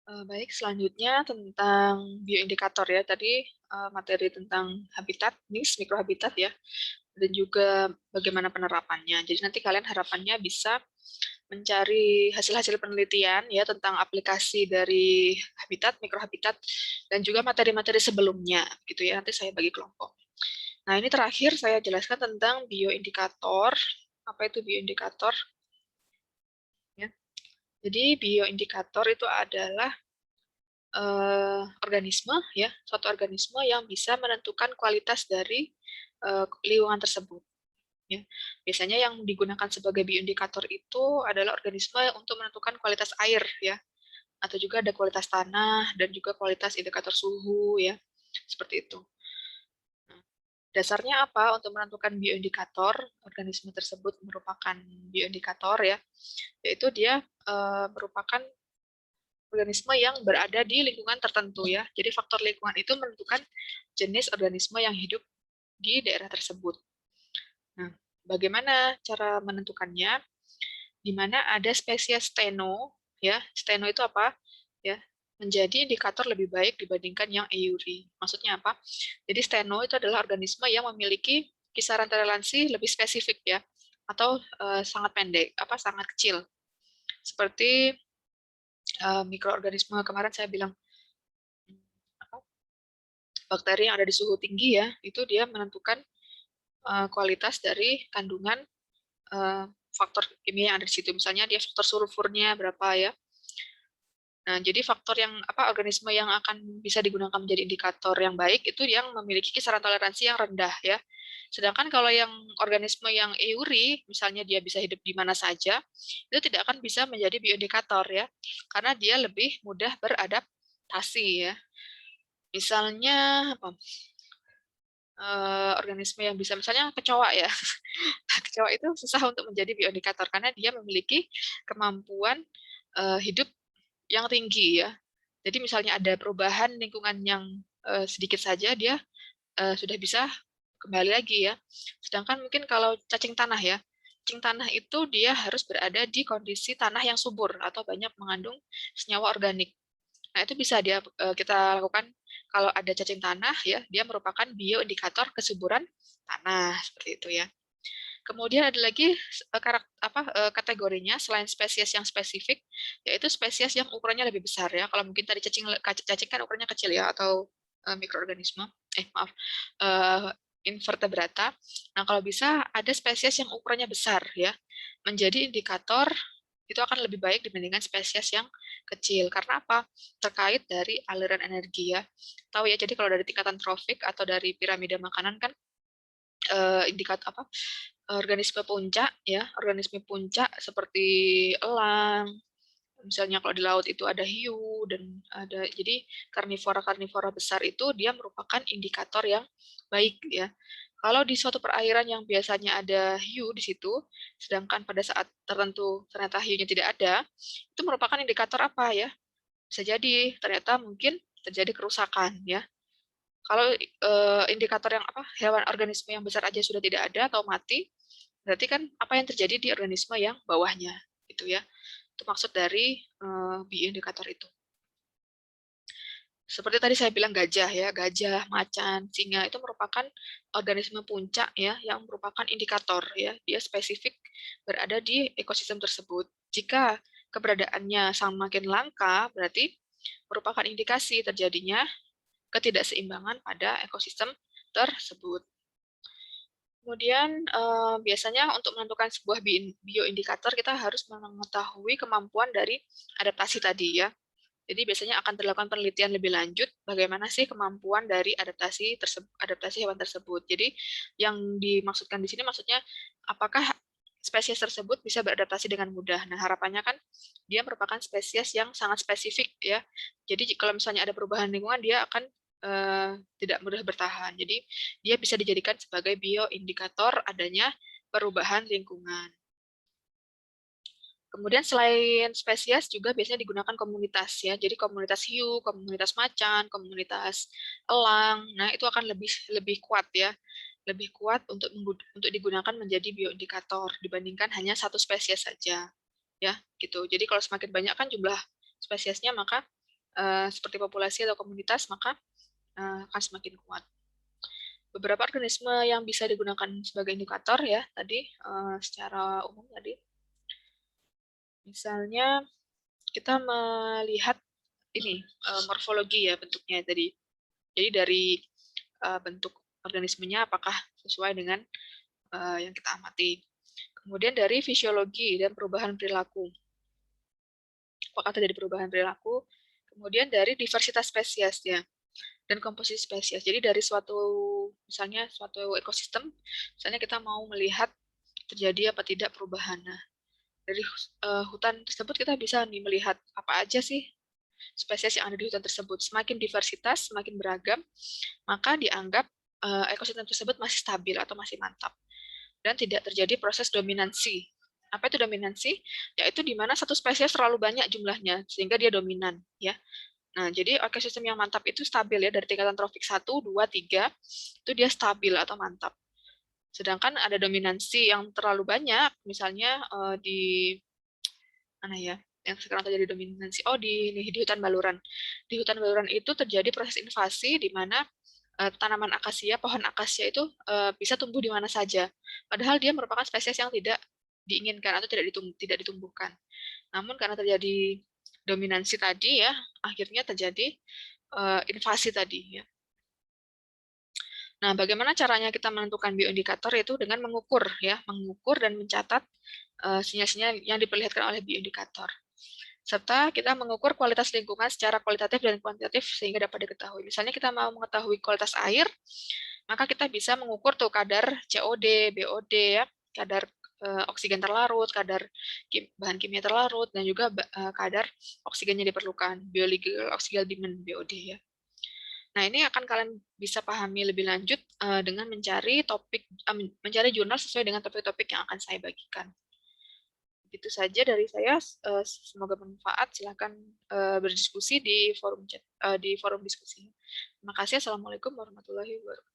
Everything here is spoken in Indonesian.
Baik, selanjutnya tentang bioindikator ya. Tadi, materi tentang habitat, NIS, mikrohabitat ya, dan juga bagaimana penerapannya. Jadi nanti kalian harapannya bisa mencari hasil-hasil penelitian ya tentang aplikasi dari habitat, mikrohabitat, dan juga materi-materi sebelumnya gitu ya. Nanti saya bagi kelompok. Nah, ini terakhir saya jelaskan tentang bioindikator. Apa itu bioindikator? Ya. Jadi bioindikator itu adalah organisme ya, suatu organisme yang bisa menentukan kualitas dari lingkungan tersebut. Ya. Biasanya yang digunakan sebagai bioindikator itu adalah organisme untuk menentukan kualitas air ya, atau juga ada kualitas tanah dan juga kualitas indikator suhu ya, seperti itu. Nah, dasarnya apa untuk menentukan bioindikator? Organisme tersebut merupakan bioindikator ya, yaitu dia merupakan organisme yang berada di lingkungan tertentu ya. Jadi faktor lingkungan itu menentukan jenis organisme yang hidup di daerah tersebut. Nah, bagaimana cara menentukannya? Di mana ada spesies steno, ya. Steno itu apa? Ya, menjadi indikator lebih baik dibandingkan yang euri. Maksudnya apa? Jadi steno itu adalah organisme yang memiliki kisaran toleransi lebih spesifik ya, atau sangat pendek, apa sangat kecil. Seperti mikroorganisme kemarin saya bilang bakteri yang ada di suhu tinggi ya, itu dia menentukan kualitas dari kandungan faktor kimia yang ada di situ. Misalnya dia faktor sulfurnya berapa ya. Nah, jadi faktor yang organisme yang akan bisa digunakan menjadi indikator yang baik itu yang memiliki kisaran toleransi yang rendah ya. Sedangkan kalau yang organisme yang euri, misalnya dia bisa hidup di mana saja, itu tidak akan bisa menjadi bioindikator ya, karena dia lebih mudah beradaptasi ya. Misalnya apa? Organisme yang bisa misalnya kecoa ya. Kecoa itu susah untuk menjadi bioindikator karena dia memiliki kemampuan hidup yang tinggi ya. Jadi misalnya ada perubahan lingkungan yang sedikit saja dia sudah bisa kembali lagi ya. Sedangkan mungkin kalau cacing tanah ya, cacing tanah itu dia harus berada di kondisi tanah yang subur atau banyak mengandung senyawa organik. Nah, itu bisa kita lakukan kalau ada cacing tanah ya, dia merupakan bioindikator kesuburan tanah seperti itu ya. Kemudian ada lagi kategorinya selain spesies yang spesifik, yaitu spesies yang ukurannya lebih besar ya. Kalau mungkin tadi cacing kan ukurannya kecil ya, atau mikroorganisme, maaf, uh, invertebrata. Nah, kalau bisa ada spesies yang ukurannya besar ya, menjadi indikator itu akan lebih baik dibandingkan spesies yang kecil. Karena apa? Terkait dari aliran energi ya. Tahu ya, jadi kalau dari tingkatan trofik atau dari piramida makanan kan indikator organisme puncak ya, organisme puncak seperti elang, misalnya kalau di laut itu ada hiu dan ada, jadi karnivora besar itu dia merupakan indikator yang baik ya. Kalau di suatu perairan yang biasanya ada hiu di situ, sedangkan pada saat tertentu ternyata hiunya tidak ada, itu merupakan indikator apa ya? Bisa jadi ternyata mungkin terjadi kerusakan ya. Kalau indikator yang hewan organisme yang besar aja sudah tidak ada atau mati, berarti kan apa yang terjadi di organisme yang bawahnya, gitu ya. Itu maksud dari bioindikator itu. Seperti tadi saya bilang gajah ya, gajah, macan, singa itu merupakan organisme puncak ya, yang merupakan indikator ya, dia spesifik berada di ekosistem tersebut. Jika keberadaannya semakin langka, berarti merupakan indikasi terjadinya ketidakseimbangan pada ekosistem tersebut. Kemudian biasanya untuk menentukan sebuah bioindikator kita harus mengetahui kemampuan dari adaptasi tadi ya. Jadi biasanya akan dilakukan penelitian lebih lanjut bagaimana sih kemampuan dari adaptasi hewan tersebut. Jadi yang dimaksudkan di sini maksudnya apakah spesies tersebut bisa beradaptasi dengan mudah. Nah, harapannya kan dia merupakan spesies yang sangat spesifik ya. Jadi kalau misalnya ada perubahan lingkungan dia akan tidak mudah bertahan. Jadi dia bisa dijadikan sebagai bioindikator adanya perubahan lingkungan. Kemudian selain spesies juga biasanya digunakan komunitas ya. Jadi komunitas hiu, komunitas macan, komunitas elang. Nah, itu akan lebih kuat ya. Lebih kuat untuk digunakan menjadi bioindikator dibandingkan hanya satu spesies saja. Ya, gitu. Jadi kalau semakin banyak kan jumlah spesiesnya, maka seperti populasi atau komunitas, maka akan semakin kuat. Beberapa organisme yang bisa digunakan sebagai indikator ya tadi secara umum tadi. Misalnya kita melihat ini morfologi ya bentuknya tadi. Jadi dari bentuk organismenya apakah sesuai dengan yang kita amati. Kemudian dari fisiologi dan perubahan perilaku. Apakah terjadi perubahan perilaku? Kemudian dari diversitas spesies ya dan komposisi spesies. Jadi dari misalnya suatu ekosistem, misalnya kita mau melihat terjadi apa tidak perubahan. Nah, dari hutan tersebut kita bisa nih melihat apa aja sih spesies yang ada di hutan tersebut. Semakin diversitas, semakin beragam, maka dianggap ekosistem tersebut masih stabil atau masih mantap dan tidak terjadi proses dominansi. Apa itu dominansi? Yaitu di mana satu spesies terlalu banyak jumlahnya sehingga dia dominan, ya. Nah, jadi ekosistem yang mantap itu stabil ya dari tingkatan tropik 1, 2, 3 itu dia stabil atau mantap. Sedangkan ada dominansi yang terlalu banyak, misalnya di mana ya? Yang sekarang terjadi dominansi di hutan baluran. Di hutan baluran itu terjadi proses invasi di mana tanaman akasia, pohon akasia itu bisa tumbuh di mana saja. Padahal dia merupakan spesies yang tidak diinginkan atau tidak ditumbuhkan. Namun karena terjadi dominansi tadi ya, akhirnya terjadi invasi tadi ya. Nah, bagaimana caranya kita menentukan bioindikator itu dengan mengukur ya, mengukur dan mencatat sinyal-sinyal yang diperlihatkan oleh bioindikator. Serta kita mengukur kualitas lingkungan secara kualitatif dan kuantitatif sehingga dapat diketahui. Misalnya kita mau mengetahui kualitas air, maka kita bisa mengukur tuh kadar COD, BOD ya, kadar oksigen terlarut, kadar bahan kimia terlarut, dan juga kadar oksigen yang diperlukan, biological oxygen demand BOD ya. Nah, ini akan kalian bisa pahami lebih lanjut dengan mencari jurnal sesuai dengan topik-topik yang akan saya bagikan. Itu saja dari saya. Semoga bermanfaat. Silakan berdiskusi di forum diskusi. Terima kasih. Assalamualaikum warahmatullahi wabarakatuh.